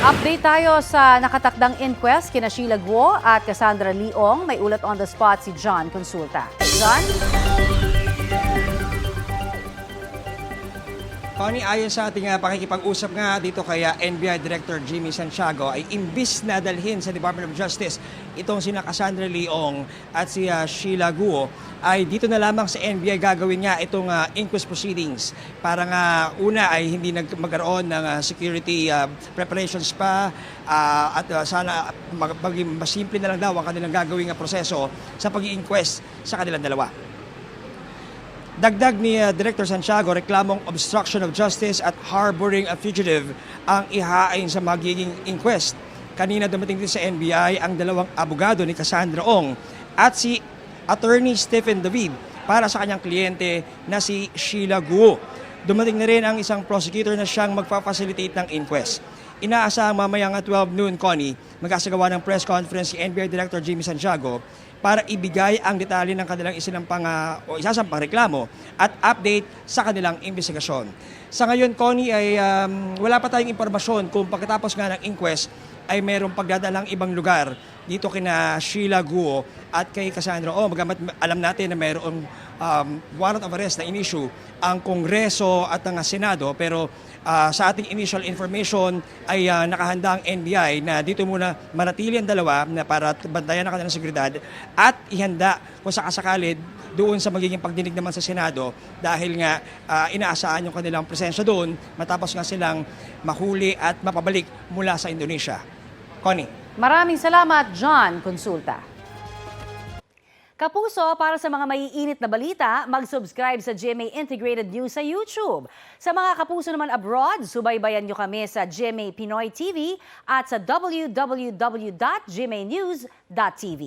Update tayo sa nakatakdang inquest kina Sheila Guo at Cassandra Leong. May ulat on the spot si John Consulta. John? Connie, ayon sa ating pakikipag-usap nga dito kay NBI Director Jimmy Santiago, ay imbis na dalhin sa Department of Justice itong sina Cassandra Leong at si Sheila Guo, ay dito na lamang sa NBI gagawin nga itong inquest proceedings para nga una ay hindi magkaroon ng security preparations pa at sana maging mas simple na lang daw ang kanilang gagawing proseso sa pag-i-inquest sa kanilang dalawa. Dagdag ni Director Santiago, reklamong obstruction of justice at harboring a fugitive ang ihain sa magiging inquest. Kanina dumating din sa NBI ang dalawang abogado ni Cassandra Ong at si Attorney Stephen David para sa kanyang kliyente na si Sheila Guo. Dumating na rin ang isang prosecutor na siyang magpa-facilitate ng inquest. Inaasahang mamayang 12 noon, Connie, magkasagawa ng press conference si NBI Director Jimmy Santiago para ibigay ang detalye ng kanilang isasampang reklamo at update sa kanilang investigasyon. Sa ngayon, Connie, ay wala pa tayong impormasyon kung pagkatapos nga ng inquest ay mayroong pagdadalang ibang lugar dito kina Sheila Guo at kay Cassandra Ong. Bagamat alam natin na mayroong warrant of arrest na in-issue ang Kongreso at ang Senado, pero sa ating initial information ay nakahanda ang NBI na dito muna manatili ang dalawa na para bantayan ang kanilang seguridad at ihanda kung sakasakali doon sa magiging pagdinig naman sa Senado dahil nga inaasahan yung kanilang presensya doon matapos nga silang mahuli at mapabalik mula sa Indonesia. Connie. Maraming salamat, John Consulta. Kapuso, para sa mga maiinit na balita, mag-subscribe sa GMA Integrated News sa YouTube. Sa mga kapuso naman abroad, subaybayan nyo kami sa GMA Pinoy TV at sa www.gmanews.tv.